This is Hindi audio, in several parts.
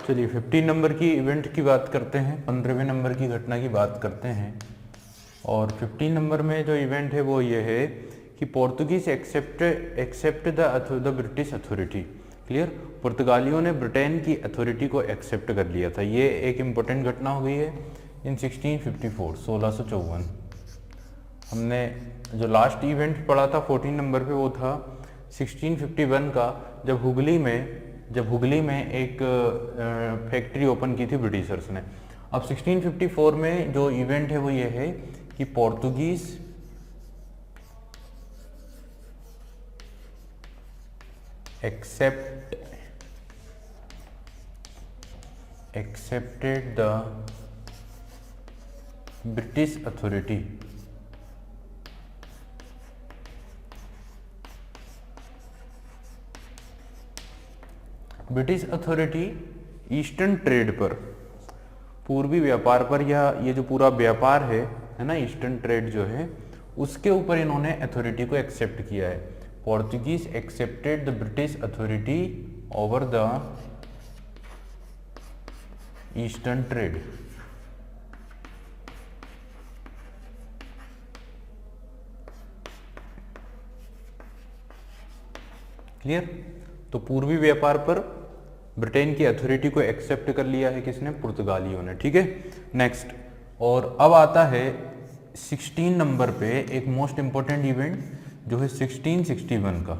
चलिए 15 नंबर की इवेंट की बात करते हैं, 15वें नंबर की घटना की बात करते हैं। और 15 नंबर में जो इवेंट है वो ये है कि Portuguese accept the British authority. Clear, पुर्तगालियों ने ब्रिटेन की अथॉरिटी को एक्सेप्ट कर लिया था। ये एक इम्पोर्टेंट घटना हो गई है इन 1654, 1654। हमने जो लास्ट इवेंट पढ़ा था 14 नंबर पे वो था 1651 का, जब हुगली में एक फैक्ट्री ओपन की थी ब्रिटिशर्स ने। अब 1654 में जो इवेंट है वो ये है कि Portuguese accepted the British authority eastern trade पर, पूर्वी व्यापार पर, या ये जो पूरा व्यापार है ना, ईस्टर्न ट्रेड जो है उसके ऊपर इन्होंने अथॉरिटी को एक्सेप्ट किया है। Portuguese accepted the British authority over the eastern trade. Clear, तो पूर्वी व्यापार पर ब्रिटेन की अथॉरिटी को एक्सेप्ट कर लिया है किसने? पुर्तगालियों ने। ठीक है, नेक्स्ट। और अब आता है 16 नंबर पे एक मोस्ट इंपॉर्टेंट इवेंट जो है 1661 का।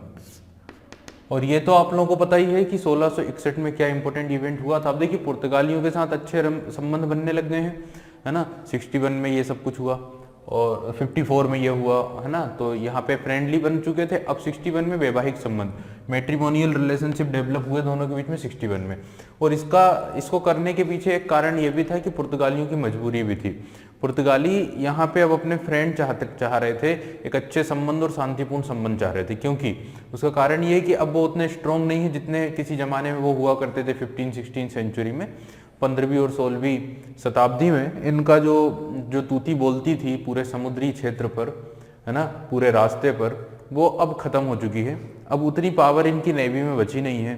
और ये तो आप लोगों को पता ही है कि 1661 में क्या इंपॉर्टेंट इवेंट हुआ था। अब देखिए पुर्तगालियों के साथ अच्छे संबंध बनने लग गए हैं, है ना। 61 में ये सब कुछ हुआ और 54 में ये हुआ, है ना। तो यहाँ पे फ्रेंडली बन चुके थे। अब 61 में वैवाहिक संबंध, मैट्रिमोनियल रिलेशनशिप डेवलप हुए दोनों के बीच में 61 में। और इसको करने के पीछे एक कारण ये भी था कि पुर्तगालियों की मजबूरी भी थी। पुर्तगाली यहाँ पे अब अपने फ्रेंड चाह रहे थे, एक अच्छे संबंध और शांतिपूर्ण संबंध चाह रहे थे, क्योंकि उसका कारण ये है कि अब वो उतने स्ट्रॉन्ग नहीं है जितने किसी जमाने में वो हुआ करते थे 15-16 सेंचुरी में। 15वीं और 16वीं शताब्दी में इनका जो तूती बोलती थी पूरे समुद्री क्षेत्र पर, है ना, पूरे रास्ते पर, वो अब खत्म हो चुकी है। अब उतनी पावर इनकी नेवी में बची नहीं है,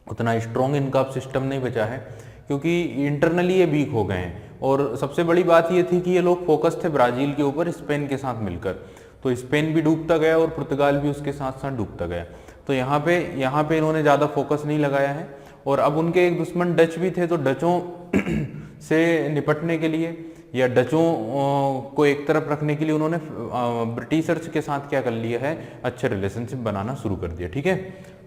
उतना स्ट्रॉन्ग इनका अब सिस्टम नहीं बचा है, क्योंकि इंटरनली ये वीक हो गए हैं। और सबसे बड़ी बात ये थी कि ये लोग फोकस थे ब्राजील के ऊपर, स्पेन के साथ मिलकर। तो स्पेन भी डूबता गया और पुर्तगाल भी उसके साथ साथ डूबता गया। तो यहाँ पे इन्होंने ज़्यादा फोकस नहीं लगाया है। और अब उनके एक दुश्मन डच भी थे, तो डचों से निपटने के लिए या डचों को एक तरफ रखने के लिए उन्होंने ब्रिटिशर्स के साथ क्या कर लिया है, अच्छे रिलेशनशिप बनाना शुरू कर दिया। ठीक है,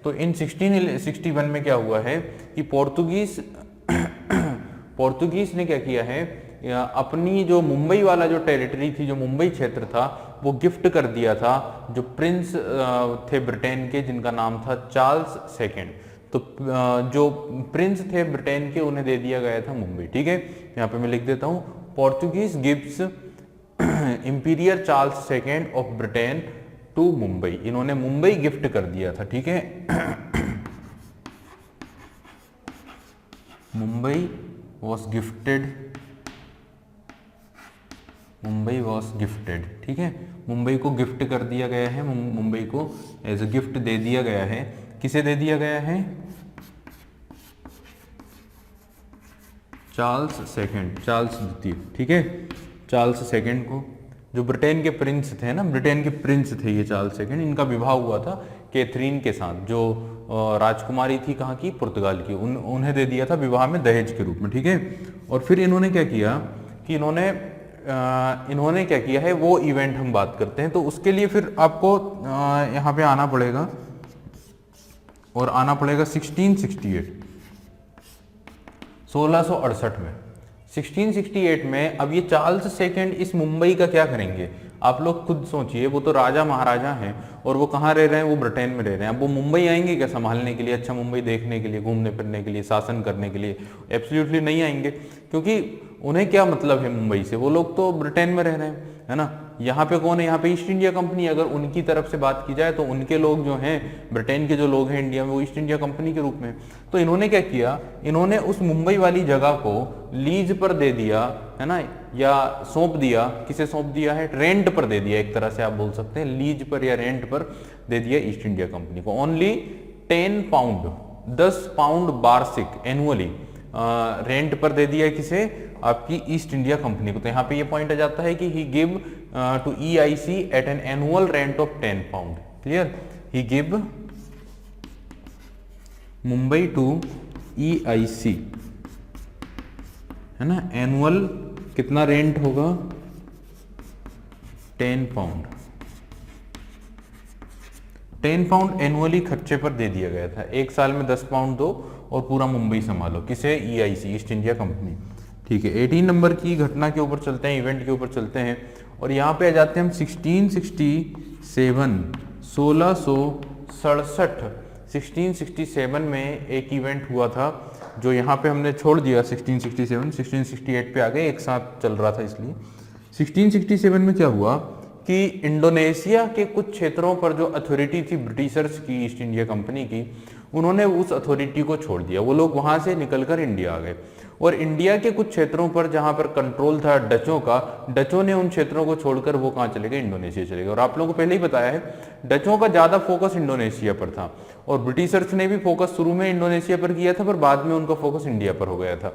तो इन 1661 में क्या हुआ है कि पोर्तुगीज ने क्या किया है, अपनी जो मुंबई वाला जो टेरिटरी थी, जो मुंबई क्षेत्र था, वो गिफ्ट कर दिया था जो प्रिंस थे ब्रिटेन के, जिनका नाम था चार्ल्स सेकेंड। तो जो प्रिंस थे ब्रिटेन के, उन्हें दे दिया गया था मुंबई। ठीक है, यहाँ पे मैं लिख देता हूँ, Portuguese gives emperor Charles second of Britain to Mumbai. इन्होंने मुंबई गिफ्ट कर दिया था। ठीक है, मुंबई वॉज गिफ्टेड। ठीक है, मुंबई को गिफ्ट कर दिया गया है, मुंबई को एज अ गिफ्ट दे दिया गया है। किसे दे दिया गया है? चार्ल्स द्वितीय। ठीक है, चार्ल्स सेकेंड को, जो ब्रिटेन के प्रिंस थे ना, ब्रिटेन के प्रिंस थे ये चार्ल्स सेकेंड। इनका विवाह हुआ था कैथरीन के साथ, जो राजकुमारी थी कहाँ की? पुर्तगाल की। उन्हें दे दिया था विवाह में दहेज के रूप में। ठीक है, और फिर इन्होंने क्या किया कि इन्होंने क्या किया है, वो इवेंट हम बात करते हैं। तो उसके लिए फिर आपको यहाँ पे आना पड़ेगा, और आना पड़ेगा 1668 में। 1668 में अब ये चार्ल्स सेकेंड इस मुंबई का क्या करेंगे? आप लोग खुद सोचिए, वो तो राजा महाराजा हैं और वो कहाँ रह रहे हैं? वो ब्रिटेन में रह रहे हैं। अब वो मुंबई आएंगे क्या संभालने के लिए, अच्छा मुंबई देखने के लिए, घूमने फिरने के लिए, शासन करने के लिए? एब्सोल्युटली नहीं आएंगे, क्योंकि उन्हें क्या मतलब है मुंबई से? वो लोग तो ब्रिटेन में रह रहे हैं, है ना। यहाँ पे कौन है? यहाँ पे ईस्ट इंडिया कंपनी। अगर उनकी तरफ से बात की जाए तो उनके लोग जो हैं, ब्रिटेन के जो लोग हैं इंडिया में, वो ईस्ट इंडिया कंपनी के रूप में। तो इन्होंने क्या किया, इन्होंने उस मुंबई वाली जगह को लीज पर दे दिया, है ना, या सौंप दिया। किसे सौंप दिया है? रेंट पर दे दिया, एक तरह से आप बोल सकते हैं, लीज पर या रेंट पर दे दिया ईस्ट इंडिया कंपनी को। ओनली 10 पाउंड 10 पाउंड वार्षिक एनुअली रेंट पर दे दिया किसे, आपकी ईस्ट इंडिया कंपनी को। तो यहाँ पे ये पॉइंट आ जाता है कि he give to EIC at an annual rent of 10 pound. Clear, he give Mumbai to EIC, है ना, एनुअल कितना रेंट होगा, 10 पाउंड। 10 पाउंड एनुअली खर्चे पर दे दिया गया था, एक साल में 10 पाउंड दो और पूरा मुंबई संभालो, किसे, EIC, ईस्ट इंडिया कंपनी। ठीक है, 18 नंबर की घटना के ऊपर चलते हैं, इवेंट के ऊपर चलते हैं, और यहाँ पे आ जाते हैं हम 1667 में एक इवेंट हुआ था, जो यहाँ पे हमने छोड़ दिया 1668 पे आ गए, एक साथ चल रहा था इसलिए। 1667 में क्या हुआ कि इंडोनेशिया के कुछ क्षेत्रों पर जो अथॉरिटी थी ब्रिटिशर्स की, ईस्ट इंडिया कंपनी की, उन्होंने उस अथॉरिटी को छोड़ दिया, वो लोग वहां से निकलकर इंडिया आ गए। और इंडिया के कुछ क्षेत्रों पर जहां पर कंट्रोल था डचों का, डचों ने उन क्षेत्रों को छोड़कर वो कहां चले गए, इंडोनेशिया चले गए। और आप लोगों को पहले ही बताया है, डचों का ज्यादा फोकस इंडोनेशिया पर था, और ब्रिटिशर्स ने भी फोकस शुरू में इंडोनेशिया पर किया था, पर बाद में उनका फोकस इंडिया पर हो गया था।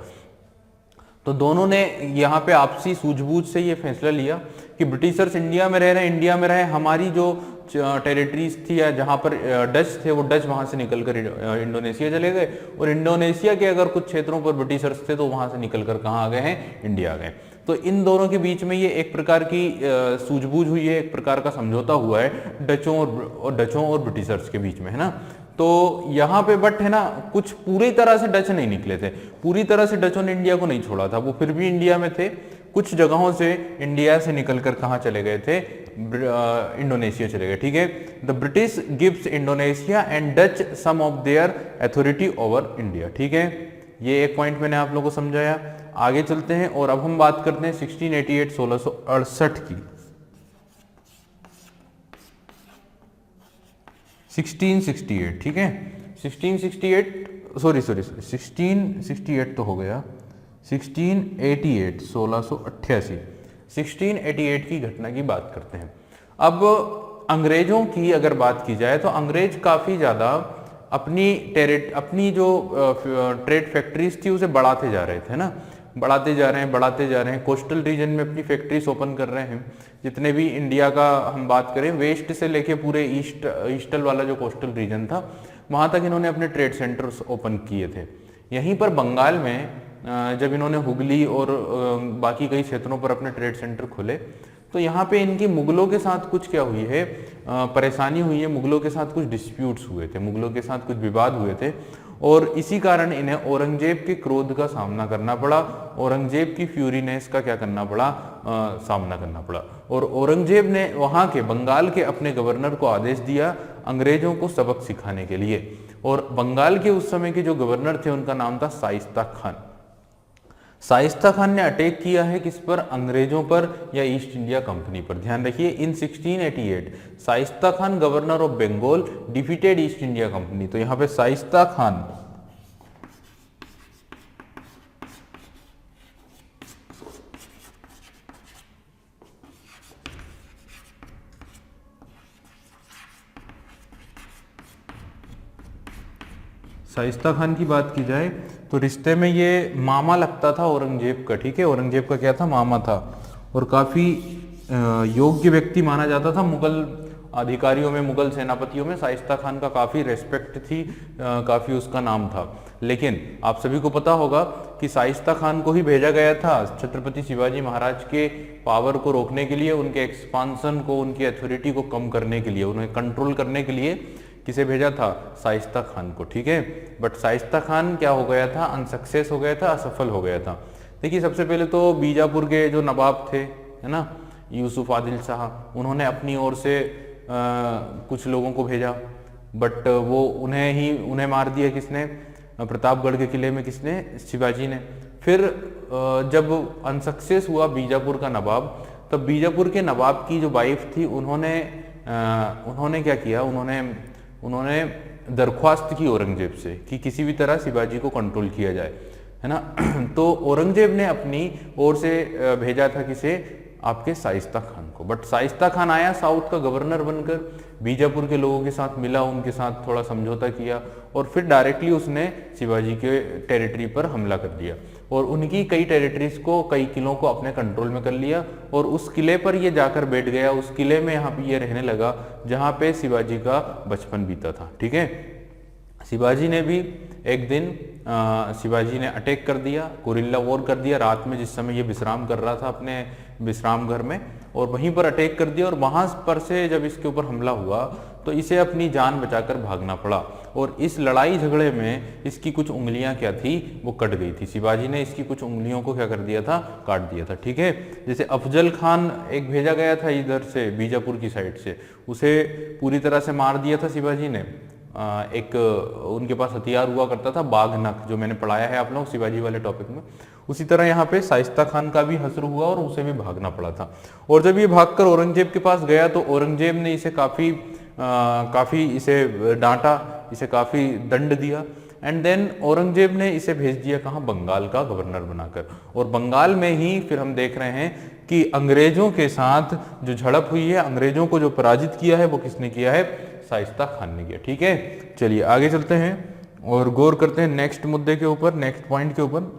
तो दोनों ने यहाँ पे आपसी सूझबूझ से ये फैसला लिया कि ब्रिटिशर्स इंडिया में रह रहे हैं, इंडिया में रहे, हमारी जो टेरिटरीज थी या जहाँ पर डच थे, वो डच वहाँ से निकलकर इंडोनेशिया चले गए, और इंडोनेशिया के अगर कुछ क्षेत्रों पर ब्रिटिशर्स थे तो वहाँ से निकलकर कहाँ आ गए हैं, इंडिया आ गए। तो इन दोनों के बीच में ये एक प्रकार की सूझबूझ हुई है, एक प्रकार का समझौता हुआ है डचों और ब्रिटिशर्स के बीच में, है ना। तो यहाँ पे बट है ना, कुछ पूरी तरह से डच नहीं निकले थे, पूरी तरह से डचों ने इंडिया को नहीं छोड़ा था, वो फिर भी इंडिया में थे। कुछ जगहों से इंडिया से निकलकर कहाँ चले गए थे, इंडोनेशिया चले गए। ठीक है, the British gives Indonesia and Dutch some of their authority over India. ठीक है, ये एक पॉइंट मैंने आप लोगों को समझाया। आगे चलते हैं और अब हम बात करते हैं 1668 की। 1668, ठीक है, 1668 तो हो गया, 1688 की घटना की बात करते हैं। अब अंग्रेजों की अगर बात की जाए तो अंग्रेज काफी ज्यादा अपनी जो ट्रेड फैक्ट्रीज थी उसे बढ़ाते जा रहे थे ना, बढ़ाते जा रहे हैं। कोस्टल रीजन में अपनी फैक्ट्रीज ओपन कर रहे हैं। जितने भी इंडिया का हम बात करें, वेस्ट से लेके पूरे ईस्टल वाला जो कोस्टल रीजन था, वहां तक इन्होंने अपने ट्रेड सेंटर्स ओपन किए थे। यहीं पर बंगाल में जब इन्होंने हुगली और बाकी कई क्षेत्रों पर अपने ट्रेड सेंटर खोले, तो यहाँ पे इनकी मुगलों के साथ कुछ क्या हुई है, परेशानी हुई है, मुगलों के साथ कुछ डिस्प्यूट्स हुए थे, मुगलों के साथ कुछ विवाद हुए थे, और इसी कारण इन्हें औरंगजेब के क्रोध का सामना करना पड़ा, औरंगजेब की फ्यूरीनेस का क्या करना पड़ा, सामना करना पड़ा। और औरंगजेब ने वहाँ के बंगाल के अपने गवर्नर को आदेश दिया अंग्रेजों को सबक सिखाने के लिए, और बंगाल के उस समय के जो गवर्नर थे उनका नाम था शाइस्ता खान। शाइस्ता खान ने अटैक किया है किस पर, अंग्रेजों पर या ईस्ट इंडिया कंपनी पर। ध्यान रखिए, in 1688 Shaista Khan governor of Bengal defeated East India Company. तो यहाँ पे शाइस्ता खान शाइस्ता खान की बात की जाए तो रिश्ते में ये मामा लगता था औरंगजेब का। ठीक है, औरंगजेब का क्या था, मामा था, और काफी योग्य व्यक्ति माना जाता था। मुगल अधिकारियों में, मुगल सेनापतियों में शाइस्ता खान का काफी रेस्पेक्ट थी, काफी उसका नाम था। लेकिन आप सभी को पता होगा कि शाइस्ता खान को ही भेजा गया था छत्रपति शिवाजी महाराज के पावर को रोकने के लिए, उनके एक्सपांसन को, उनकी अथॉरिटी को कम करने के लिए, उन्हें कंट्रोल करने के लिए किसे भेजा था, शाइस्ता खान को। ठीक है, बट शाइस्ता खान क्या हो गया था, अनसक्सेस हो गया था, असफल हो गया था। देखिए, सबसे पहले तो बीजापुर के जो नवाब थे, है ना, यूसुफ आदिल शाह, उन्होंने अपनी ओर से कुछ लोगों को भेजा, बट वो उन्हें मार दिया किसने, प्रतापगढ़ के किले में किसने, शिवाजी ने। फिर जब अनसक्सेस हुआ बीजापुर का नवाब, तब बीजापुर के नवाब की जो वाइफ थी, उन्होंने क्या किया, उन्होंने दरख्वास्त की औरंगजेब से कि किसी भी तरह शिवाजी को कंट्रोल किया जाए, है ना। तो औरंगजेब ने अपनी ओर से भेजा था किसे, आपके शाइस्ता खान को। बट शाइस्ता खान आया साउथ का गवर्नर बनकर, बीजापुर के लोगों के साथ मिला, उनके साथ थोड़ा समझौता किया और फिर डायरेक्टली उसने शिवाजी के टेरिटरी पर हमला कर दिया और उनकी कई टेरिटरीज को, कई किलों को अपने कंट्रोल में कर लिया और उस किले पर ये जाकर बैठ गया। उस किले में यहाँ पे ये रहने लगा जहाँ पे शिवाजी का बचपन बीता था। ठीक है, शिवाजी ने भी एक दिन शिवाजी ने अटैक कर दिया, गुरिल्ला वॉर कर दिया रात में, जिस समय ये विश्राम कर रहा था अपने विश्राम घर में, और वहीं पर अटैक कर दिया और वहां पर से जब इसके ऊपर हमला हुआ तो इसे अपनी जान बचाकर भागना पड़ा और इस लड़ाई झगड़े में इसकी कुछ उंगलियां क्या थी, वो कट गई थी। शिवाजी ने इसकी कुछ उंगलियों को क्या कर दिया था, काट दिया था। ठीक है, जैसे अफजल खान एक भेजा गया था इधर से बीजापुर की साइड से, उसे पूरी तरह से मार दिया था शिवाजी ने। एक उनके पास हथियार हुआ करता था बाघनख, जो मैंने पढ़ाया है आप लोग शिवाजी वाले टॉपिक में। उसी तरह यहाँ पे शाइस्ता खान का भी हश्र हुआ और उसे भी भागना पड़ा था। और जब ये भागकर औरंगजेब के पास गया तो औरंगजेब ने इसे काफी इसे डांटा, इसे काफी दंड दिया एंड देन औरंगजेब ने इसे भेज दिया कहाँ, बंगाल का गवर्नर बनाकर। और बंगाल में ही फिर हम देख रहे हैं कि अंग्रेजों के साथ जो झड़प हुई है, अंग्रेजों को जो पराजित किया है वो किसने किया है, शाइस्ता खान ने किया। ठीक है, चलिए आगे चलते हैं और गौर करते हैं नेक्स्ट मुद्दे के ऊपर, नेक्स्ट पॉइंट के ऊपर।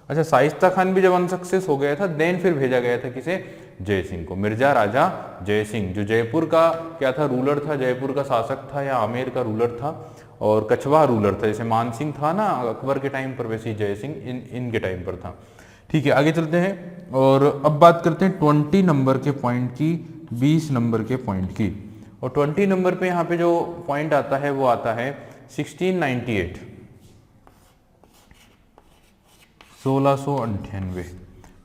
अच्छा, शाइस्ता खान भी जब अनसक्सेस हो गया था देन फिर भेजा गया था किसे, जय सिंह को, मिर्जा राजा जय सिंह, जो जयपुर का क्या था, रूलर था, जयपुर का शासक था या आमेर का रूलर था और कछवा रूलर था। जैसे मानसिंह था ना अकबर के टाइम पर, वैसे ही जय सिंह इनके टाइम पर था। ठीक है, आगे चलते हैं और अब बात करते हैं 20 नंबर के पॉइंट की, 20 नंबर के पॉइंट की। और 20 नंबर पे यहाँ पे जो पॉइंट आता है वो आता है 1698, 1698।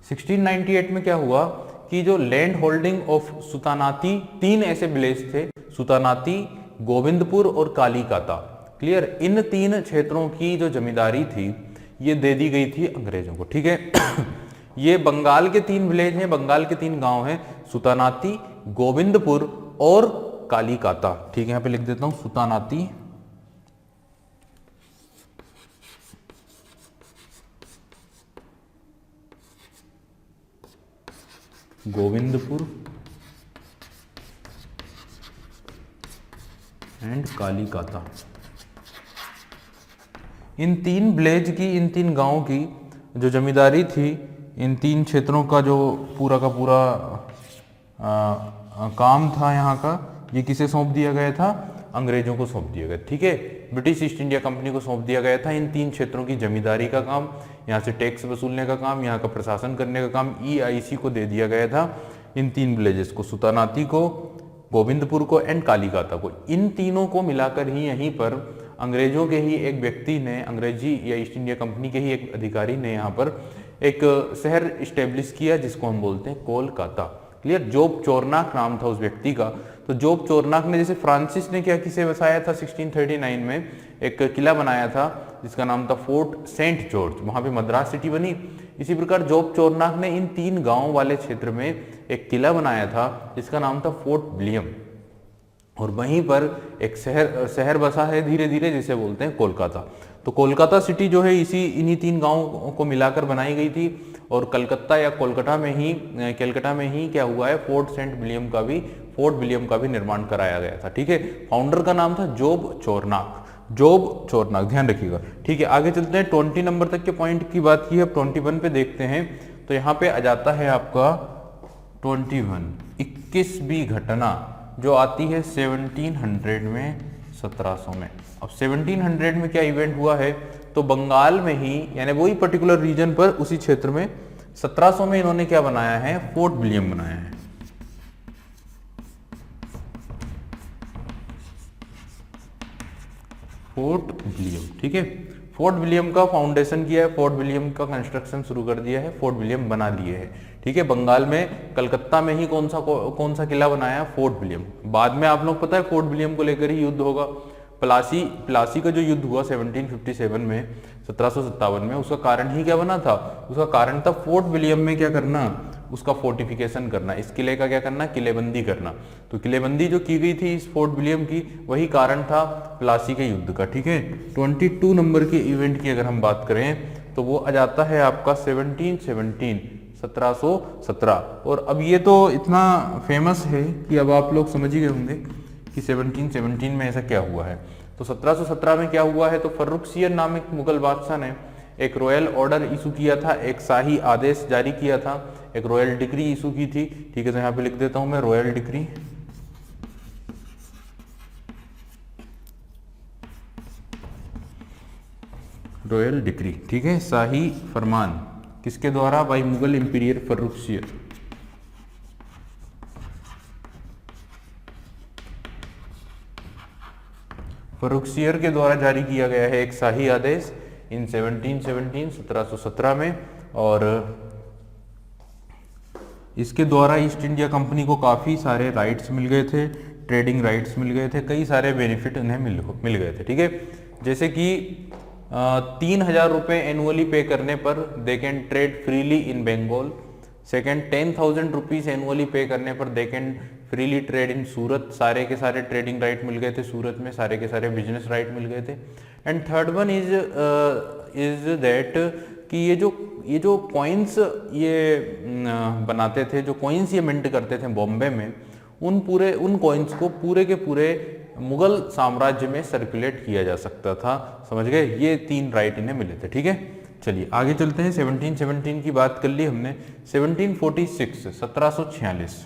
1698 में क्या हुआ कि जो लैंड होल्डिंग ऑफ सुतानाती, 3 ऐसे विलेज थे, सुतानाती, गोविंदपुर और कालीकाता, क्लियर, इन 3 क्षेत्रों की जो जमींदारी थी ये दे दी गई थी अंग्रेजों को। ठीक है ये बंगाल के 3 विलेज हैं, बंगाल के 3 गांव हैं, सुतानाती, गोविंदपुर और कालीकाता। ठीक है, यहाँ पे लिख देता हूं सुतानाती, गोविंदपुर एंड कालीकाता। इन 3 विलेज की, इन 3 गांवों की जो जमींदारी थी, इन 3 क्षेत्रों का जो पूरा का पूरा काम था यहाँ का, ये किसे सौंप दिया गया था, अंग्रेजों को सौंप दिया गया। ठीक है, ब्रिटिश ईस्ट इंडिया कंपनी को सौंप दिया गया था इन 3 क्षेत्रों की जमींदारी का काम, यहाँ से टैक्स वसूलने का काम, यहाँ का प्रशासन करने का काम EIC को दे दिया गया था। इन 3 विलेजेस को, सुतानाती को, गोविंदपुर को एंड कालीकाता को, इन तीनों को मिलाकर ही यहीं पर अंग्रेजों के ही एक व्यक्ति ने, अंग्रेजी या ईस्ट इंडिया कंपनी के ही एक अधिकारी ने यहाँ पर एक शहर स्टेब्लिश किया जिसको हम बोलते हैं कोलकाता। क्लियर, जोब चोरनाक नाम था उस व्यक्ति का। तो जोब चोरनाक ने, जैसे फ्रांसिस ने क्या किसे बसाया था 1639 में, एक किला बनाया था जिसका नाम था फोर्ट सेंट जॉर्ज, वहां पे मद्रास सिटी बनी। इसी प्रकार जोब चोरनाक ने इन 3 गांव वाले क्षेत्र में एक किला बनाया था जिसका नाम था फोर्ट विलियम, और वहीं पर एक शहर बसा है धीरे धीरे जिसे बोलते हैं कोलकाता। तो कोलकाता सिटी जो है इन्हीं 3 गांवों को मिलाकर बनाई गई थी और कलकत्ता या कलकत्ता में ही क्या हुआ है, फोर्ट विलियम का भी निर्माण कराया गया था। ठीक है, फाउंडर का नाम था जोब चोरनाक, ध्यान रखिएगा। ठीक है, आगे चलते हैं 20 नंबर तक के पॉइंट की बात की है, अब 21 पे देखते हैं। तो यहाँ पे आ जाता है आपका 21, 21वीं घटना जो आती है 1700 में, 1700 में। अब 1700 में क्या इवेंट हुआ है, तो बंगाल में ही, यानी वही पर्टिकुलर रीजन पर, उसी क्षेत्र में 1700 में इन्होंने क्या बनाया है, फोर्ट विलियम बनाया है। फोर्ट विलियम, ठीक है, फोर्ट विलियम का फाउंडेशन किया है, फोर्ट विलियम का कंस्ट्रक्शन शुरू कर दिया है, फोर्ट विलियम बना लिए है। ठीक है, बंगाल में कलकत्ता में ही कौन सा किला बनाया, फोर्ट विलियम। बाद में आप लोग पता है फोर्ट विलियम को लेकर ही युद्ध होगा। प्लासी का जो युद्ध हुआ 1757 में, 1757 में, उसका कारण ही क्या बना था, उसका कारण था फोर्ट विलियम में क्या करना, उसका फोर्टिफिकेशन करना, इस किले का क्या करना, किलेबंदी करना। तो किलेबंदी जो की गई थी इस फोर्ट विलियम की, वही कारण था प्लासी के युद्ध का। ठीक है, 22 नंबर के इवेंट की अगर हम बात करें तो वो आ जाता है आपका 1717, 1717। और अब ये तो इतना फेमस है कि अब आप लोग समझ ही गए होंगे कि 1717 में ऐसा क्या हुआ है। तो 1717 में क्या हुआ है, तो फर्रुखसियर नामक मुगल बादशाह ने एक रॉयल ऑर्डर इशू किया था, एक शाही आदेश जारी किया था, एक रॉयल डिक्री इशू की थी। ठीक है, तो यहाँ पे लिख देता हूं मैं रॉयल डिक्री। रॉयल डिक्री, ठीक है, शाही फरमान, किसके द्वारा, बाई मुगल इंपीरियर फर्रुखसियर। फर्रुखसियर के द्वारा जारी किया गया है एक शाही आदेश इन 1717 में। और इसके द्वारा ईस्ट इंडिया कंपनी को काफ़ी सारे राइट्स मिल गए थे, ट्रेडिंग राइट्स मिल गए थे, कई सारे बेनिफिट उन्हें मिल गए थे। ठीक है, जैसे कि 3,000 रुपये एनुअली पे करने पर they can trade freely in Bengal. Second, 10,000 rupees annually pay करने पर they can freely trade in Surat. सारे के सारे ट्रेडिंग राइट मिल गए थे सूरत में, सारे के सारे बिजनेस राइट मिल गए थे। And third one is that कि ये जो कॉइन्स ये बनाते थे, जो कॉइन्स ये मिंट करते थे बॉम्बे में, उन कॉइन्स को पूरे के पूरे मुगल साम्राज्य में सर्कुलेट किया जा सकता था। समझ गए, ये 3 राइट इन्हें मिले थे। ठीक है, चलिए आगे चलते हैं। 1717 की बात कर ली हमने। 1746 1746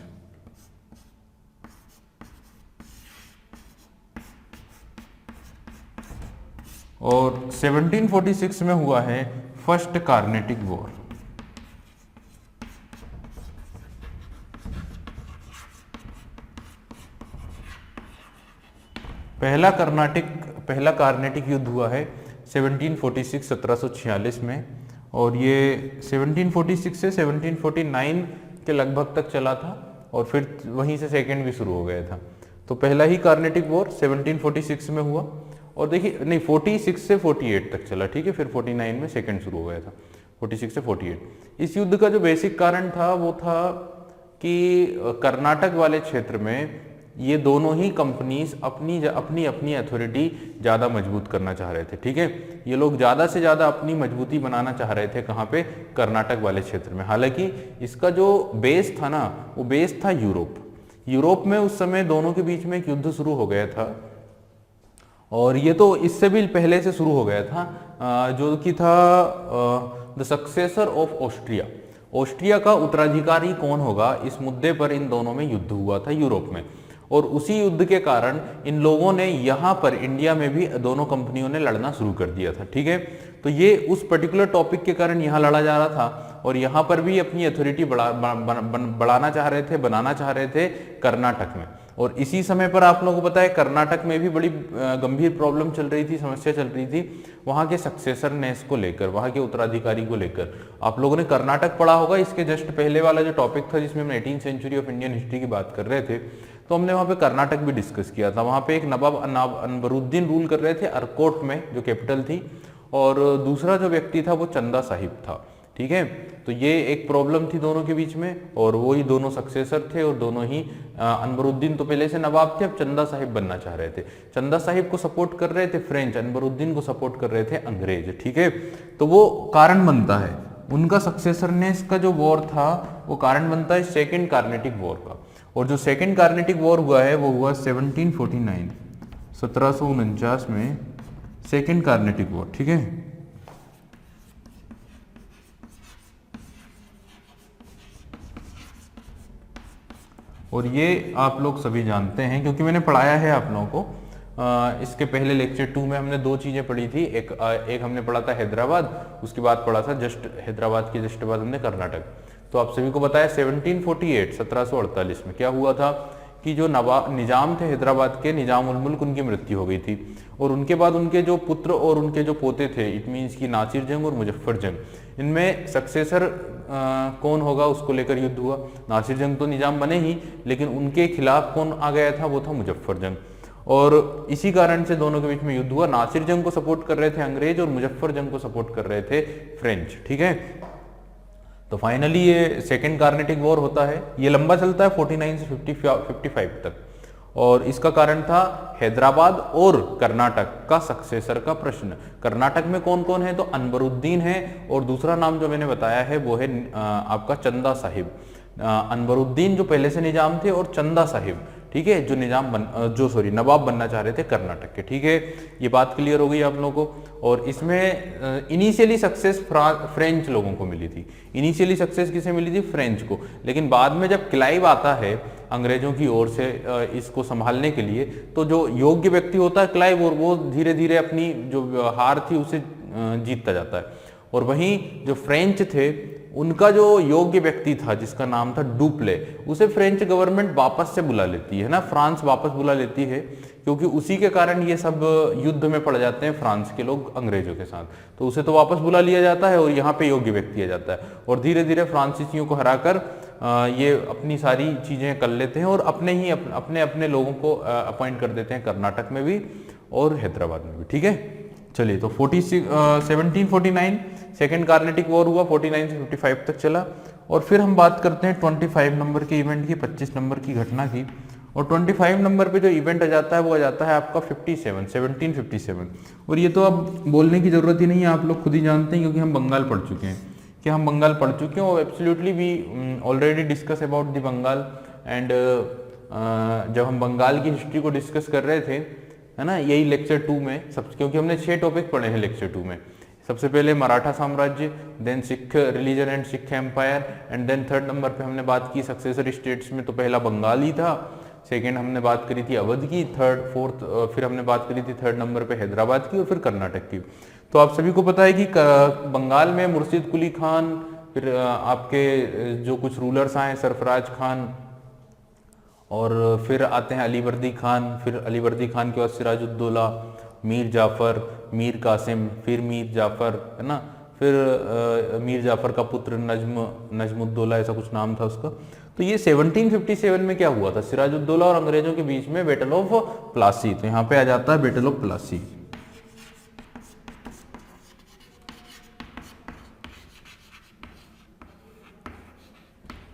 और 1746 में हुआ है फर्स्ट कार्नेटिक वॉर। पहला कार्नेटिक युद्ध हुआ है 1746 1746 में, और ये 1746 से 1749 के लगभग तक चला था, और फिर वहीं से सेकेंड भी शुरू हो गया था। तो पहला ही कार्नेटिक वॉर 1746 में हुआ, और देखिए नहीं 46 से 48 तक चला। ठीक है, फिर 49 में सेकेंड शुरू हो गया था, 46 से 48। इस युद्ध का जो बेसिक कारण था वो था कि कर्नाटक वाले क्षेत्र में ये दोनों ही कंपनीज अपनी अथॉरिटी ज़्यादा मजबूत करना चाह रहे थे। ठीक है, ये लोग ज़्यादा से ज़्यादा अपनी मजबूती बनाना चाह रहे थे। कहाँ पे, कर्नाटक वाले क्षेत्र में। हालांकि इसका जो बेस था ना, वो बेस था यूरोप में। उस समय दोनों के बीच में एक युद्ध शुरू हो गया था, और ये तो इससे भी पहले से शुरू हो गया था, जो कि था the successor of Austria. Austria का उत्तराधिकारी कौन होगा, इस मुद्दे पर इन दोनों में युद्ध हुआ था यूरोप में। और उसी युद्ध के कारण इन लोगों ने यहाँ पर इंडिया में भी दोनों कंपनियों ने लड़ना शुरू कर दिया था। ठीक है, तो ये उस पर्टिकुलर टॉपिक के कारण यहाँ लड़ा जा रहा था, और यहाँ पर भी अपनी अथॉरिटी बनाना चाह रहे थे कर्नाटक में। और इसी समय पर आप लोगों को पता है कर्नाटक में भी बड़ी गंभीर प्रॉब्लम चल रही थी, समस्या चल रही थी वहाँ के सक्सेसरनेस को लेकर, वहाँ के उत्तराधिकारी को लेकर। आप लोगों ने कर्नाटक पढ़ा होगा, इसके जस्ट पहले वाला जो टॉपिक था जिसमें हम 18th century of Indian history की बात कर रहे थे, तो हमने वहाँ पे कर्नाटक भी डिस्कस किया था। वहाँ पे एक नवाब अनबरुद्दीन रूल कर रहे थे अरकोट में, जो कैपिटल थी, और दूसरा जो व्यक्ति था वो चंदा साहिब था। ठीक है, तो ये एक प्रॉब्लम थी दोनों के बीच में, और वो ही दोनों सक्सेसर थे, और दोनों ही अनबरुद्दीन तो पहले से नवाब थे, अब चंदा साहिब बनना चाह रहे थे। चंदा साहिब को सपोर्ट कर रहे थे फ्रेंच, अनबरुद्दीन को सपोर्ट कर रहे थे अंग्रेज। ठीक है, तो वो कारण बनता है उनका सक्सेसरनेस का जो वॉर था, वो कारण बनता है सेकेंड कार्नेटिक वॉर का। और जो सेकेंड कार्नेटिक वॉर हुआ है वो हुआ 1749 1749 में सेकेंड कार्नेटिक वॉर। ठीक है, और ये आप लोग सभी जानते हैं क्योंकि मैंने पढ़ाया है आप लोगों को। इसके पहले लेक्चर 2 में हमने 2 चीजें पढ़ी थी। एक हमने पढ़ा था हैदराबाद, उसके बाद पढ़ा था हैदराबाद के जस्ट बाद हमने कर्नाटक। तो आप सभी को बताया 1748 1748 में क्या हुआ था कि जो निजाम थे हैदराबाद के, निजाम उल मुल्क, उनकी मृत्यु हो गई थी। और उनके बाद उनके जो पुत्र और उनके जो पोते थे, इट मीन्स की नासिर जंग और मुजफ्फर जंग, इनमें सक्सेसर कौन होगा उसको लेकर युद्ध हुआ। नासिर जंग तो निजाम बने ही, लेकिन उनके खिलाफ कौन आ गया था, वो था मुजफ्फर जंग। और इसी कारण से दोनों के बीच में युद्ध हुआ। नासिर जंग को सपोर्ट कर रहे थे अंग्रेज, और मुजफ्फर जंग को सपोर्ट कर रहे थे फ्रेंच। ठीक है, तो फाइनली ये सेकेंड कार्नेटिक वॉर होता है। ये लंबा चलता है 49 से 55 तक। और इसका कारण था हैदराबाद और कर्नाटक का सक्सेसर का प्रश्न। कर्नाटक में कौन कौन है, तो अनवरुद्दीन है, और दूसरा नाम जो मैंने बताया है वो है आपका चंदा साहिब। अनवरुद्दीन जो पहले से निजाम थे, और चंदा साहिब, ठीक है, जो नवाब बनना चाह रहे थे कर्नाटक के। ठीक है, ये बात क्लियर हो गई आप लोगों को। और इसमें इनिशियली सक्सेस फ्रेंच लोगों को मिली थी। इनिशियली सक्सेस किसे मिली थी, फ्रेंच को। लेकिन बाद में जब क्लाइव आता है अंग्रेजों की ओर से इसको संभालने के लिए, तो जो योग्य व्यक्ति होता है क्लाइव, और वो धीरे धीरे अपनी जो हार थी उसे जीतता जाता है। और वहीं जो फ्रेंच थे, उनका जो योग्य व्यक्ति था जिसका नाम था डुप्ले, उसे फ्रेंच गवर्नमेंट वापस से बुला लेती है ना, फ्रांस वापस बुला लेती है, क्योंकि उसी के कारण ये सब युद्ध में पड़ जाते हैं फ्रांस के लोग अंग्रेजों के साथ। तो उसे तो वापस बुला लिया जाता है और यहाँ पे योग्य व्यक्ति आ जाता है, और धीरे धीरे फ्रांसीसियों को हराकर ये अपनी सारी चीजें कर लेते हैं, और अपने अपने लोगों को अपॉइंट कर देते हैं कर्नाटक में भी और हैदराबाद में भी। ठीक है, चलिए, तो 1749 सेकेंड कार्नेटिक वॉर हुआ, 49 से 55 तक चला। और फिर हम बात करते हैं 25 नंबर के इवेंट की, 25 नंबर की घटना की। और 25 नंबर पे जो इवेंट आ जाता है वो आ जाता है आपका 1757। और ये तो अब बोलने की जरूरत ही नहीं है, आप लोग खुद ही जानते हैं, क्योंकि हम बंगाल पढ़ चुके हैं, हम बंगाल पढ़ चुके हैं। और absolutely we already discuss about the Bengal. And जब हम बंगाल की हिस्ट्री को डिस्कस कर रहे थे, है ना, यही लेक्चर 2 में सब, क्योंकि हमने 6 टॉपिक पढ़े हैं लेक्चर 2 में। सबसे पहले मराठा साम्राज्य, then Sikh religion and Sikh empire, and then third number पे हमने बात की सक्सेसर स्टेट्स में, तो पहला बंगाल ही था। सेकेंड हमने बात करी थी अवध की, फिर हमने बात करी थी थर्ड नंबर पे हैदराबाद की, और फिर कर्नाटक की। तो आप सभी को पता है कि बंगाल में मुर्शिद कुली खान, फिर आपके जो कुछ रूलर्स आए, सरफराज खान, और फिर आते हैं अलीवर्दी खान, फिर अलीवर्दी खान के बाद सिराजुद्दौला, मीर जाफर, मीर कासिम, फिर मीर जाफर, है ना, फिर मीर जाफर का पुत्र नजमुद्दौला, ऐसा कुछ नाम था उसका। तो ये 1757 में क्या हुआ था, सिराजुद्दौला और अंग्रेजों के बीच में बैटल ऑफ प्लासी। तो यहाँ पे आ जाता है battle of Plassey.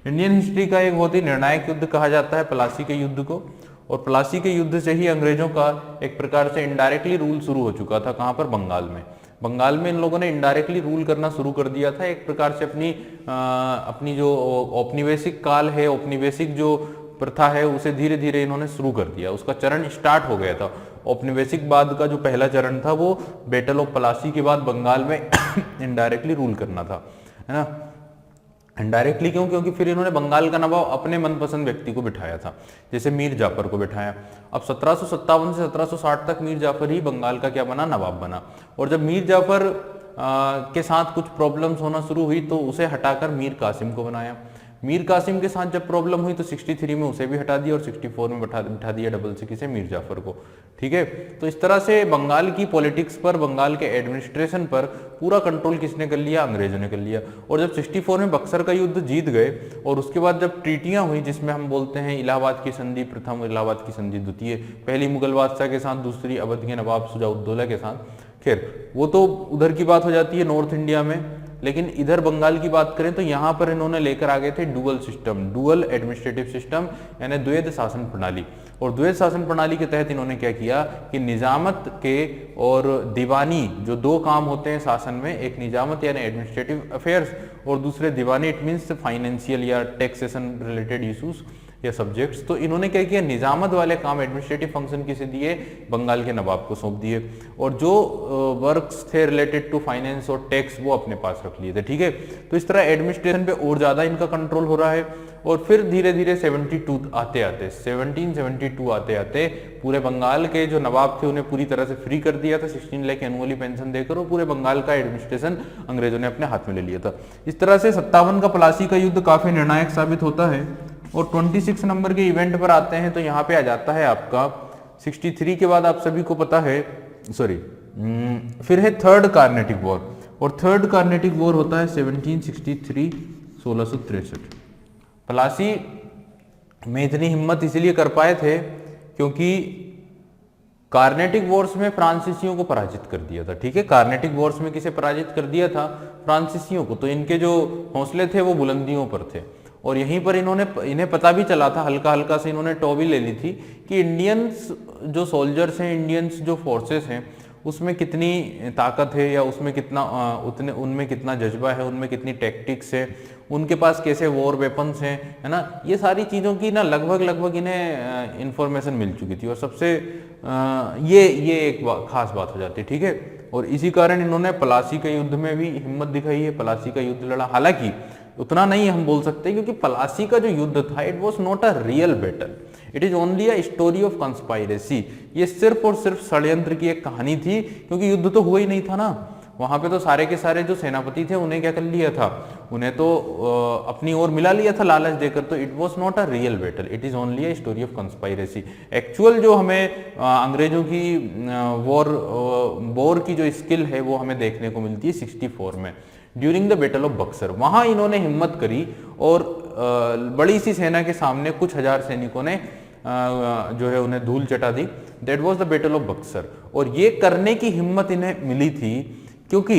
Indian history का एक बहुत ही निर्णायक युद्ध कहा जाता है प्लासी के युद्ध को। और प्लासी के युद्ध से ही अंग्रेजों का एक प्रकार से इनडायरेक्टली रूल शुरू हो चुका था। कहां पर, बंगाल में। बंगाल में इन लोगों ने इनडायरेक्टली रूल करना शुरू कर दिया था। एक प्रकार से अपनी जो औपनिवेशिक काल है, औपनिवेशिक जो प्रथा है, उसे धीरे धीरे इन्होंने शुरू कर दिया। उसका चरण स्टार्ट हो गया था। औपनिवेशिक बाद का जो पहला चरण था वो बैटल ऑफ प्लासी के बाद बंगाल में इनडायरेक्टली रूल करना था, है ना। इनडायरेक्टली क्यों, क्योंकि फिर इन्होंने बंगाल का नवाब अपने मनपसंद व्यक्ति को बिठाया था, जैसे मीर जाफर को बिठाया। अब 1757 से 1760 तक मीर जाफर ही बंगाल का क्या बना, नवाब बना। और जब मीर जाफर के साथ कुछ प्रॉब्लम्स होना शुरू हुई तो उसे हटाकर मीर कासिम को बनाया। मीर कासिम के साथ जब प्रॉब्लम हुई तो 63 में उसे भी हटा दिया और 64 में बिठा दिया डबल सिक्की से मीर जाफर को। ठीक है, तो इस तरह से बंगाल की पॉलिटिक्स पर, बंगाल के एडमिनिस्ट्रेशन पर पूरा कंट्रोल किसने कर लिया, अंग्रेजों ने कर लिया। और जब 64 में बक्सर का युद्ध जीत गए और उसके बाद जब ट्रीटियां हुई, जिसमें हम बोलते हैं इलाहाबाद की संधि प्रथम, इलाहाबाद की संधि द्वितीय, पहली मुगल बादशाह के साथ, दूसरी अवध के नवाब शुजाउद्दौला के साथ। खैर वो तो उधर की बात हो जाती है नॉर्थ इंडिया में, लेकिन इधर बंगाल की बात करें तो यहाँ पर इन्होंने लेकर आ गए थे dual system, dual administrative system, यानी द्वैध शासन प्रणाली। और द्वैध शासन प्रणाली के तहत इन्होंने क्या किया कि निजामत के और दीवानी, जो दो काम होते हैं शासन में, एक निजामत यानी एडमिनिस्ट्रेटिव अफेयर्स और दूसरे दीवानी, इट मीन्स फाइनेंशियल या टैक्सेशन रिलेटेड इशूज या सब्जेक्ट्स। तो इन्होंने क्या किया, निजामत वाले काम, एडमिनिस्ट्रेटिव फंक्शन किसे दिए, बंगाल के नवाब को सौंप दिए, और जो वर्क्स थे रिलेटेड टू फाइनेंस और टैक्स वो अपने पास रख लिए थे। ठीक है, तो इस तरह एडमिनिस्ट्रेशन पे और ज्यादा इनका कंट्रोल हो रहा है। और फिर धीरे धीरे 1772 आते आते पूरे बंगाल के जो नवाब थे उन्हें पूरी तरह से फ्री कर दिया था 16 लाख एनुअली पेंशन देकर, और पूरे बंगाल का एडमिनिस्ट्रेशन अंग्रेजों ने अपने हाथ में ले लिया था। इस तरह से 57 का प्लासी का युद्ध काफी निर्णायक साबित होता है। और 26 नंबर के इवेंट पर आते हैं तो यहाँ पे आ जाता है आपका 63 के बाद आप सभी को पता है, फिर है थर्ड कार्नेटिक वॉर। और थर्ड कार्नेटिक वॉर होता है 1763 1663। प्लासी में इतनी हिम्मत इसलिए कर पाए थे क्योंकि कार्नेटिक वॉर्स में फ्रांसीसियों को पराजित कर दिया था। ठीक है, कार्नेटिक वॉर्स में किसे पराजित कर दिया था, फ्रांसीसियों को। तो इनके जो हौसले थे वो बुलंदियों पर थे। और यहीं पर इन्हें पता भी चला था, हल्का हल्का से इन्होंने टॉ भी ले ली थी कि इंडियंस जो सोल्जर्स हैं, इंडियंस जो फोर्सेस हैं, उसमें कितनी ताकत है या उसमें कितना उनमें कितना जज्बा है, उनमें कितनी टैक्टिक्स है, उनके पास कैसे वॉर वेपन्स हैं, है ना। ये सारी चीज़ों की ना लगभग इन्हें इंफॉर्मेशन मिल चुकी थी और सबसे ये एक खास बात हो जाती है, ठीक है। और इसी कारण इन्होंने प्लासी के युद्ध में भी हिम्मत दिखाई है, प्लासी का युद्ध लड़ा। हालांकि उतना नहीं हम बोल सकते, क्योंकि प्लासी का जो युद्ध था, it was not a real battle, it is only a story of conspiracy. ये सिर्फ और सिर्फ षड्यंत्र की एक कहानी थी, क्योंकि युद्ध तो हुआ ही नहीं था ना। वहां पे तो सारे के सारे जो सेनापति थे उन्हें क्या कर लिया था, उन्हें तो अपनी ओर मिला लिया था लालच देकर। तो it was not a real battle, it is only a story of conspiracy. Actual जो हमें अंग्रेजों की वॉर की जो स्किल है वो हमें देखने को मिलती है 64 में during the battle of Buxar. वहां इन्होंने हिम्मत करी और बड़ी सी सेना के सामने कुछ हजार सैनिकों ने जो है उन्हें धूल चटा दी। That was the battle of Buxar. और ये करने की हिम्मत इन्हें मिली थी क्योंकि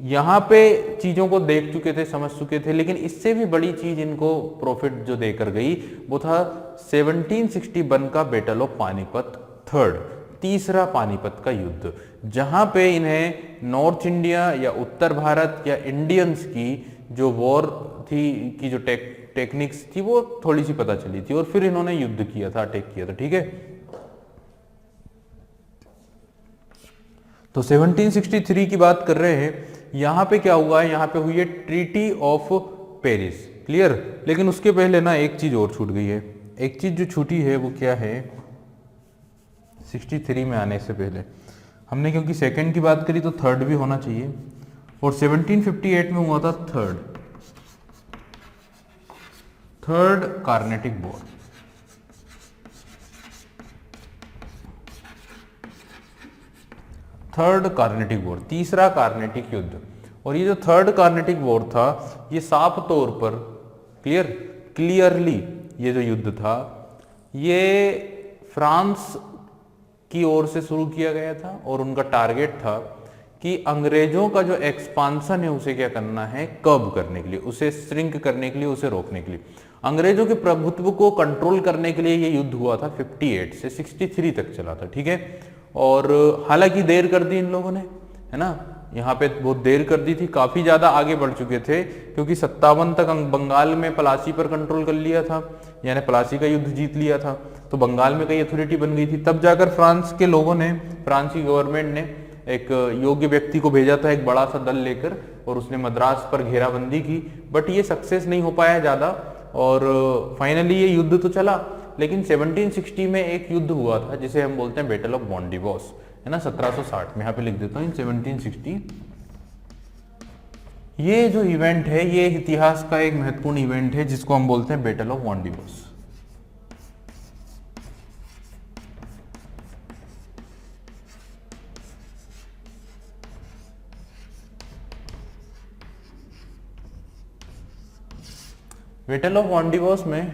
यहाँ पे चीजों को देख चुके थे, समझ चुके थे। लेकिन इससे भी बड़ी चीज इनको प्रॉफिट जो देकर गई वो था 1761 का बैटल ऑफ पानीपत थर्ड, तीसरा पानीपत का युद्ध, जहां पे इन्हें नॉर्थ इंडिया या उत्तर भारत या इंडियंस की जो वॉर थी की जो टेक्निक्स थी वो थोड़ी सी पता चली थी और फिर इन्होंने युद्ध किया था, अटैक किया था, ठीक है। तो 1763 की बात कर रहे हैं। यहां पे क्या हुआ है, यहां पे हुई है ट्रीटी ऑफ पेरिस, क्लियर। लेकिन उसके पहले ना एक चीज और छूट गई है। एक चीज जो छूटी है वो क्या है, 63 में आने से पहले हमने क्योंकि सेकंड की बात करी तो थर्ड भी होना चाहिए। और 1758 में हुआ था third Carnatic war. Third Carnatic war, तीसरा कार्नेटिक युद्ध। और ये जो थर्ड कार्नेटिक वॉर था ये साफ तौर पर क्लियरली ये जो युद्ध था ये फ्रांस की ओर से शुरू किया गया था और उनका टारगेट था कि अंग्रेजों का जो एक्सपांसन है उसे क्या करना है, कर्ब करने के लिए, उसे श्रिंक करने के लिए, उसे रोकने के लिए। अंग्रेजों के प्रभुत्व को कंट्रोल करने के लिए ये युद्ध हुआ था। 58 से 63 तक चला था, ठीक है। और हालांकि देर कर दी इन लोगों ने, है ना, यहाँ पे बहुत देर कर दी थी, काफी ज्यादा आगे बढ़ चुके थे क्योंकि 57 तक बंगाल में प्लासी पर कंट्रोल कर लिया था, यानी प्लासी का युद्ध जीत लिया था। तो बंगाल में कई अथॉरिटी बन गई थी। तब जाकर फ्रांस के लोगों ने, फ्रांसी गवर्नमेंट ने एक योग्य व्यक्ति को भेजा था एक बड़ा सा दल लेकर और उसने मद्रास पर घेराबंदी की। बट ये सक्सेस नहीं हो पाया ज्यादा और फाइनली ये युद्ध तो चला। लेकिन 1760 में एक युद्ध हुआ था जिसे हम बोलते हैं बैटल ऑफ बॉन्डिवोस, है ना, 1760 में। यहाँ पे लिख देता हूँ 1760। ये जो इवेंट है ये इतिहास का एक महत्वपूर्ण इवेंट है जिसको हम बोलते हैं बैटल ऑफ बॉन्डिवोस। बैटल ऑफ बॉन्डिवोस में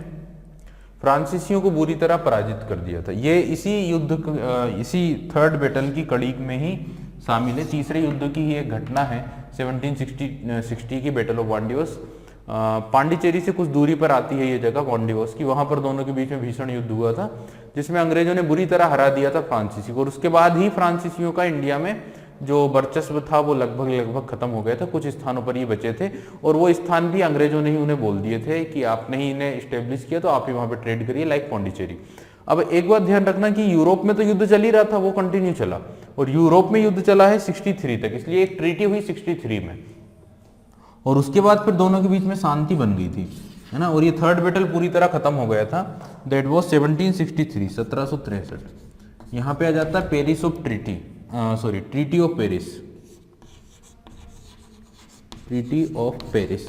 फ्रांसीसियों को बुरी तरह पराजित कर दिया था। ये इसी थर्ड बैटल की कड़ी में ही शामिल है। तीसरे युद्ध की ही एक घटना है 1760 की बैटल ऑफ बॉन्डिवोस। पांडिचेरी से कुछ दूरी पर आती है ये जगह बॉन्डिवोस की। वहां पर दोनों के बीच में भीषण युद्ध हुआ था जिसमें अंग्रेजों ने बुरी तरह हरा दिया था फ्रांसीसी को। और उसके बाद ही फ्रांसीसियों का इंडिया में जो वर्चस्व था वो लगभग खत्म हो गया था। कुछ स्थानों पर ही बचे थे और वो स्थान भी अंग्रेजों ने ही उन्हें बोल दिए थे कि आपने ही इन्हें स्टेब्लिश किया तो आप ही वहां पे ट्रेड करिए, लाइक पौंडीचेरी। अब एक बात ध्यान रखना कि यूरोप में तो युद्ध चल ही रहा था, वो कंटिन्यू चला और यूरोप में युद्ध चला है 63 तक, इसलिए एक ट्रीटी हुई 63 में और उसके बाद फिर दोनों के बीच में शांति बन गई थी, है ना। और ये थर्ड बैटल पूरी तरह खत्म हो गया था। That was 1763, 1763। यहाँ पे आ जाता है Paris of treaty, treaty of Paris. Treaty of Paris,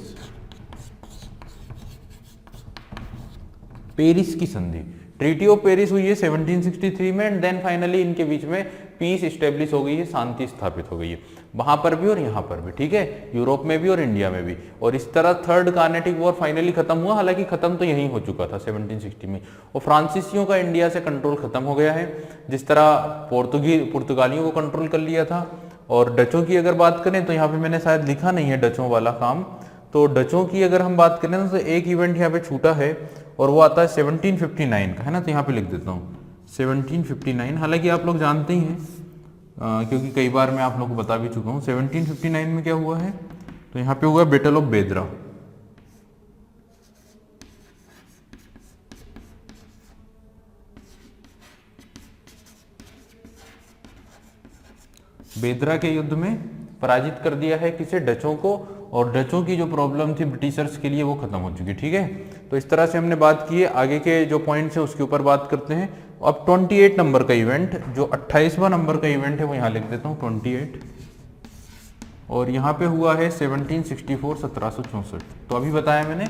Paris की संधि। ट्रीटी ऑफ पेरिस हुई है 1763 में एंड देन फाइनली इनके बीच में पीस स्टेब्लिश हो गई है, शांति स्थापित हो गई है वहां पर भी और यहाँ पर भी, ठीक है, यूरोप में भी और इंडिया में भी। और इस तरह थर्ड कार्नेटिक वॉर फाइनली खत्म हुआ। हालांकि खत्म तो यहीं हो चुका था 1760 में। और फ्रांसीसियों का इंडिया से कंट्रोल खत्म हो गया है, जिस तरह पुर्तगालियों को कंट्रोल कर लिया था। और डचों की अगर बात करें तो यहाँ पे मैंने शायद लिखा नहीं है डचों वाला काम, तो डचों की अगर हम बात करें तो एक इवेंट यहाँ पे छूटा है और वो आता है 1759 का, है ना। तो यहाँ पे लिख देता हूँ 1759। हालांकि आप लोग जानते ही हैं क्योंकि कई बार मैं आप लोगों को बता भी चुका हूँ। 1759 में क्या हुआ है, तो यहाँ पे हुआ बैटल ऑफ बेदरा। बेदरा के युद्ध में पराजित कर दिया है किसे, डचों को, और डचों की जो प्रॉब्लम थी ब्रिटिशर्स के लिए वो खत्म हो चुकी, ठीक है। तो इस तरह से हमने बात की है। आगे के जो पॉइंट्स है उसके ऊपर बात करते हैं। अब 28 नंबर का इवेंट, जो 28वां नंबर का इवेंट है वो यहाँ लिख देता हूँ 28, और यहाँ पे हुआ है 1764 1764। तो अभी बताया मैंने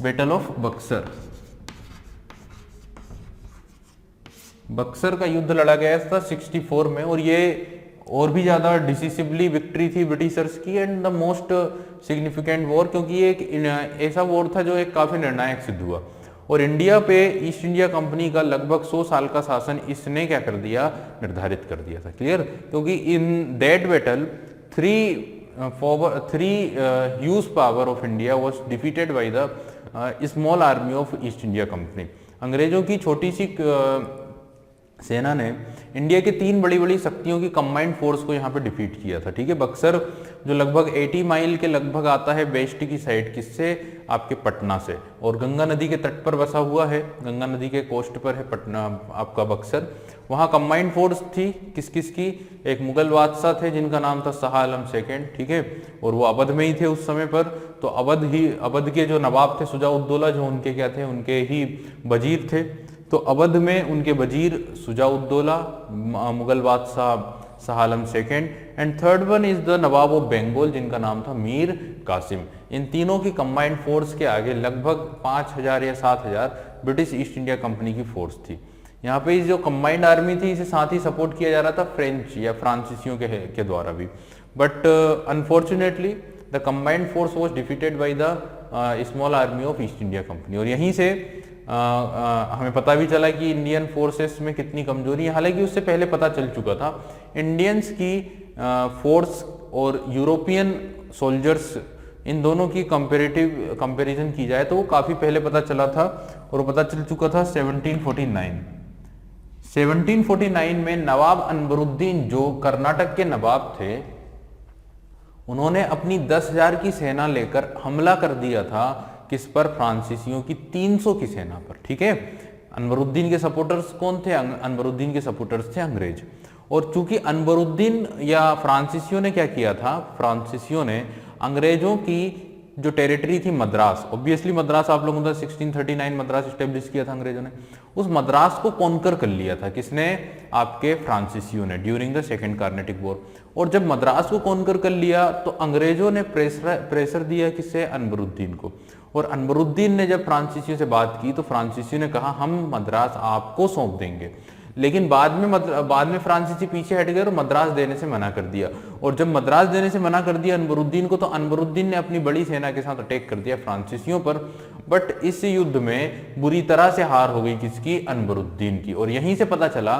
बैटल ऑफ बक्सर। बक्सर का युद्ध लड़ा गया था 64 में, और ये और भी ज्यादा डिसिसिवली विक्ट्री थी ब्रिटिशर्स की, and the most significant war, क्योंकि ये एक ऐसा वॉर था जो एक काफी निर्णायक सिद्ध हुआ। और इंडिया पे ईस्ट इंडिया कंपनी का लगभग 100 साल का शासन इसने क्या कर दिया, निर्धारित कर दिया था। क्लियर, क्योंकि in that battle three huge power of India was defeated by the small army of east India company. अंग्रेजों की छोटी सी सेना ने इंडिया के 3 बड़ी बड़ी शक्तियों की कंबाइंड फोर्स को यहाँ पे डिफीट किया था, ठीक है। बक्सर जो लगभग 80 माइल के लगभग आता है वेस्ट की साइड, किससे, आपके पटना से, और गंगा नदी के तट पर बसा हुआ है, गंगा नदी के कोस्ट पर है पटना आपका बक्सर। वहाँ कंबाइंड फोर्स थी किस किस की, एक मुगल बादशाह थे जिनका नाम था शाह आलम सेकेंड, ठीक है, और वो अवध में ही थे उस समय पर। तो अवध के जो नवाब थे शुजा-उद-दौला, जो उनके क्या थे, उनके ही वजीर थे। तो अवध में उनके वजीर शुजा-उद-दौला, मुगल बादशाह Shah Alam second, and third one is the nawab of Bengal जिनका नाम था मीर कासिम। इन तीनों की कंबाइंड फोर्स के आगे लगभग 5000 या 7000 ब्रिटिश ईस्ट इंडिया कंपनी की फोर्स थी। यहाँ पे जो कंबाइंड आर्मी थी इसे साथ ही सपोर्ट किया जा रहा था फ्रेंच या फ्रांसीसियों के द्वारा भी, but unfortunately the combined force was defeated by the small army of east India company. और यहीं से हमें पता भी चला कि इंडियन फोर्सेस में कितनी कमजोरी है। हालांकि उससे पहले पता चल चुका था। इंडियंस की फोर्स और यूरोपियन सोल्जर्स, इन दोनों की कंपैरिजन की जाए तो वो काफी पहले पता चला था, और वो पता चल चुका था 1749। 1749 में नवाब अनवरुद्दीन जो कर्नाटक के नवाब थे, उन्होंने अपनी 10,000 की सेना लेकर हमला कर दिया था किस पर, फ्रांसीसियों की 300 की सेना पर, ठीक है। अनवरुद्दीन के सपोर्टर्स कौन थे, अनवरुद्दीन के सपोर्टर्स थे अंग्रेज। और चूंकि अनवरुद्दीन या फ्रांसीसियों ने क्या किया था, फ्रांसीसियों ने अंग्रेजों की जो टेरिटरी थी मद्रास, ऑब्वियसली मद्रास आप लोगों ने 1639 मद्रास स्टेब्लिश किया था अंग्रेजों ने, उस मद्रास को कॉन्कर कर लिया था किसने, आपके फ्रांसीसियों ने, during the second Carnatic war. और जब मद्रास को कॉन्कर कर लिया तो अंग्रेजों ने प्रेशर दिया किससे, अनवरुद्दीन को। और अनवरुद्दीन ने जब फ्रांसीसियों से बात की तो फ्रांसीसियों ने कहा हम मद्रास आपको सौंप देंगे, लेकिन बाद में फ्रांसीसी पीछे हट गए और मद्रास देने से मना कर दिया। और जब मद्रास देने से मना कर दिया अनवरुद्दीन को, तो अनवरुद्दीन ने अपनी बड़ी सेना के साथ अटैक कर दिया फ्रांसीसियों पर। बट इस युद्ध में बुरी तरह से हार हो गई किसकी, अनवरुद्दीन की। और यहीं से पता चला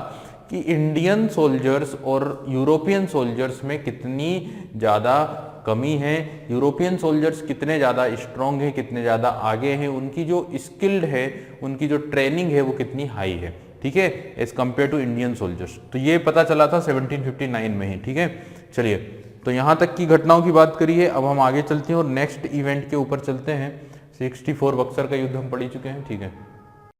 कि इंडियन सोल्जर्स और यूरोपियन सोल्जर्स में कितनी ज्यादा कमी है, यूरोपियन सोल्जर्स कितने ज़्यादा स्ट्रॉन्ग है, कितने ज़्यादा आगे हैं, उनकी जो स्किल्ड है, उनकी जो ट्रेनिंग है वो कितनी हाई है, ठीक है, as compare to Indian soldiers. तो ये पता चला था 1759 में ही, ठीक है। चलिए, तो यहाँ तक की घटनाओं की बात करी है। अब हम आगे चलते हैं और नेक्स्ट इवेंट के ऊपर चलते हैं। 64 बक्सर का युद्ध हम पढ़ चुके हैं, ठीक है।